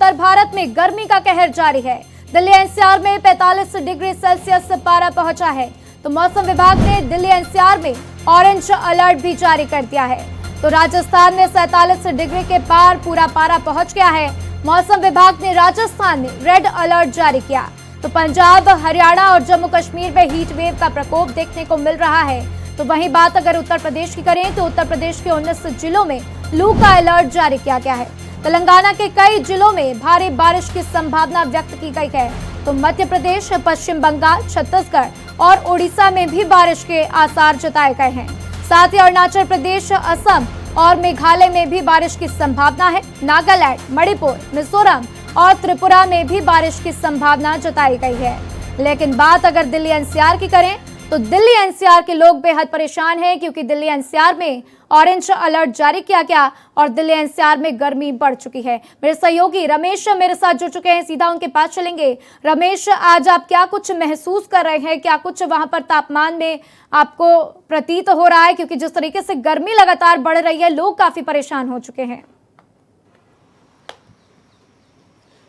उत्तर भारत में गर्मी का कहर जारी है। दिल्ली एनसीआर में 45 डिग्री सेल्सियस पारा पहुंचा है। तो मौसम विभाग ने दिल्ली एनसीआर में ऑरेंज अलर्ट भी जारी कर दिया है। तो राजस्थान में 47 डिग्री के पार पूरा पारा पहुंच गया है। मौसम विभाग ने राजस्थान में रेड अलर्ट जारी किया। तो पंजाब, हरियाणा और जम्मू कश्मीर में हीट वेव का प्रकोप देखने को मिल रहा है। तो वहीं बात अगर उत्तर प्रदेश की करें तो उत्तर प्रदेश के 19 जिलों में लू का अलर्ट जारी किया गया है। तेलंगाना के कई जिलों में भारी बारिश की संभावना व्यक्त की गई है। तो मध्य प्रदेश, पश्चिम बंगाल, छत्तीसगढ़ और ओडिशा में भी बारिश के आसार जताए गए हैं। साथ ही अरुणाचल प्रदेश, असम और मेघालय में भी बारिश की संभावना है। नागालैंड, मणिपुर, मिजोरम और त्रिपुरा में भी बारिश की संभावना जताई गई है। लेकिन बात अगर दिल्ली एनसीआर की करें तो दिल्ली एनसीआर के लोग बेहद परेशान हैं, क्योंकि दिल्ली एनसीआर में ऑरेंज अलर्ट जारी किया गया और दिल्ली एनसीआर में गर्मी बढ़ चुकी है। मेरे सहयोगी रमेश मेरे साथ जुड़ चुके हैं, सीधा उनके पास चलेंगे। रमेश, आज आप क्या कुछ महसूस कर रहे हैं, क्या कुछ वहां पर तापमान में आपको प्रतीत हो रहा है, क्योंकि जिस तरीके से गर्मी लगातार बढ़ रही है लोग काफी परेशान हो चुके हैं।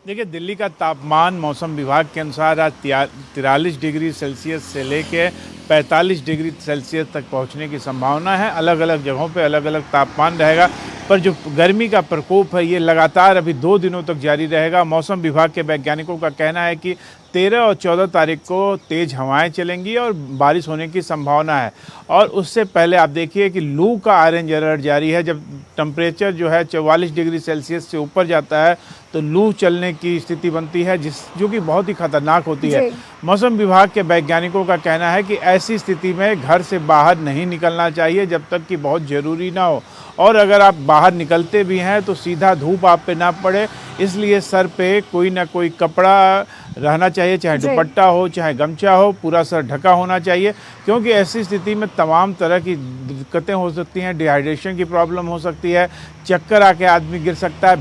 देखिए, दिल्ली का तापमान मौसम विभाग के अनुसार आज 43 डिग्री सेल्सियस से लेकर 45 डिग्री सेल्सियस तक पहुंचने की संभावना है। अलग अलग जगहों पे अलग अलग तापमान रहेगा, पर जो गर्मी का प्रकोप है ये लगातार अभी 2 दिनों तक जारी रहेगा। मौसम विभाग के वैज्ञानिकों का कहना है कि 13 और 14 तारीख को तेज़ हवाएं चलेंगी और बारिश होने की संभावना है। और उससे पहले आप देखिए कि लू का ऑरेंज अलर्ट जारी है। जब टेम्परेचर जो है 44 डिग्री सेल्सियस से ऊपर जाता है तो लू चलने की स्थिति बनती है, जो कि बहुत ही खतरनाक होती है। मौसम विभाग के वैज्ञानिकों का कहना है कि ऐसी स्थिति में घर से बाहर नहीं निकलना चाहिए जब तक कि बहुत ज़रूरी ना हो, और अगर आप बाहर निकलते भी हैं तो सीधा धूप आप पे ना पड़े, इसलिए सर पे कोई ना कोई कपड़ा रहना चाहिए, चाहे दुपट्टा हो चाहे गमछा हो, पूरा सर ढका होना चाहिए, क्योंकि ऐसी स्थिति में तमाम तरह की दिक्कतें हो सकती हैं। डिहाइड्रेशन की प्रॉब्लम हो सकती है, चक्कर आके आदमी गिर सकता है,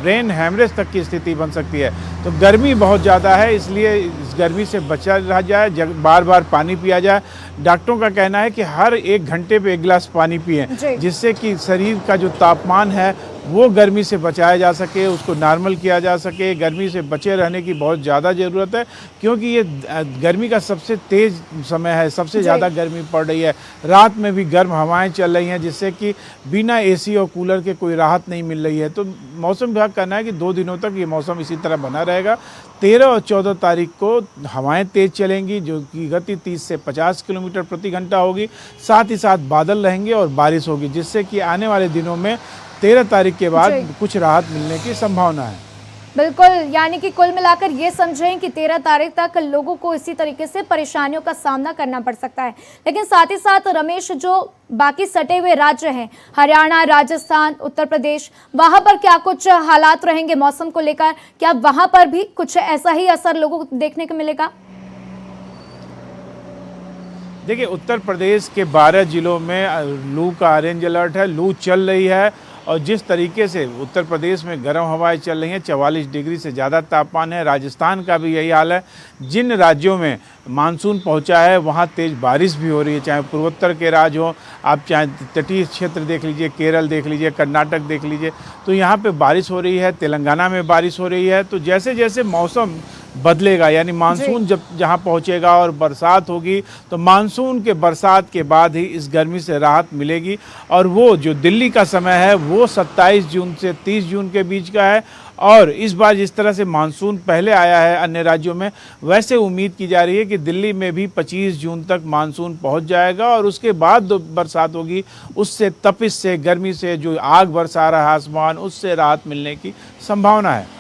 ब्रेन हैमरेज तक की स्थिति बन सकती है। तो गर्मी बहुत ज़्यादा है, इसलिए इस गर्मी से बचा रहा जाए, बार बार पानी पिया जाए। डॉक्टरों का कहना है कि हर 1 घंटे पे 1 गिलास पानी पिएं, जिससे कि शरीर का जो तापमान है वो गर्मी से बचाया जा सके, उसको नॉर्मल किया जा सके। गर्मी से बचे रहने की बहुत ज़्यादा ज़रूरत है, क्योंकि ये गर्मी का सबसे तेज़ समय है, सबसे ज़्यादा गर्मी पड़ रही है। रात में भी गर्म हवाएं चल रही हैं, जिससे कि बिना एसी और कूलर के कोई राहत नहीं मिल रही है। तो मौसम विभाग का कहना है कि 2 दिनों तक ये मौसम इसी तरह बना रहेगा। 13 और 14 तारीख को हवाएं तेज़ चलेंगी, जो कि गति 30 से 50 किलोमीटर प्रति घंटा होगी। साथ ही साथ बादल रहेंगे और बारिश होगी, जिससे कि आने वाले दिनों में 13 तारीख के बाद कुछ राहत मिलने की संभावना है। बिल्कुल, यानी कि कुल मिलाकर ये समझें कि 13 तारीख तक लोगों को इसी तरीके से परेशानियों का सामना करना पड़ सकता है। लेकिन साथ ही साथ रमेश, जो बाकी सटे हुए राज्य हैं, हरियाणा, राजस्थान, उत्तर प्रदेश, वहां पर क्या कुछ हालात रहेंगे मौसम को लेकर? क्या वहां पर भी कुछ ऐसा ही असर लोगों को देखने को मिलेगा? देखिए, उत्तर प्रदेश के 12 जिलों में लू का ऑरेंज अलर्ट है। लू चल रही है और जिस तरीके से उत्तर प्रदेश में गर्म हवाएं चल रही हैं, 44 डिग्री से ज़्यादा तापमान है। राजस्थान का भी यही हाल है। जिन राज्यों में मानसून पहुंचा है वहां तेज़ बारिश भी हो रही है, चाहे पूर्वोत्तर के राज्य हो, आप चाहे तटीय क्षेत्र देख लीजिए, केरल देख लीजिए, कर्नाटक देख लीजिए, तो यहाँ पे बारिश हो रही है। तेलंगाना में बारिश हो रही है। तो जैसे जैसे मौसम बदलेगा, यानी मानसून जब जहाँ पहुँचेगा और बरसात होगी, तो मानसून के बरसात के बाद ही इस गर्मी से राहत मिलेगी। और वो जो दिल्ली का समय है वो 27 जून से 30 जून के बीच का है। और इस बार जिस तरह से मानसून पहले आया है अन्य राज्यों में, वैसे उम्मीद की जा रही है कि दिल्ली में भी 25 जून तक मानसून पहुंच जाएगा और उसके बाद जो बरसात होगी उससे, तपिश से, गर्मी से, जो आग बरसा रहा है आसमान, उससे राहत मिलने की संभावना है।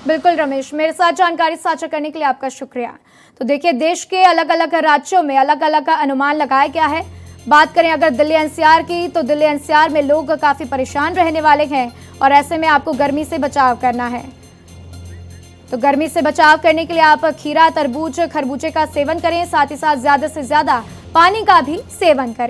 बिल्कुल रमेश, मेरे साथ जानकारी साझा करने के लिए आपका शुक्रिया। तो देखिए, देश के अलग अलग राज्यों में अलग अलग अनुमान लगाया गया है। बात करें अगर दिल्ली एनसीआर की, तो दिल्ली एनसीआर में लोग काफी परेशान रहने वाले हैं और ऐसे में आपको गर्मी से बचाव करना है। तो गर्मी से बचाव करने के लिए आप खीरा, तरबूज, खरबूजे का सेवन करें, साथ ही साथ ज्यादा से ज्यादा पानी का भी सेवन करें।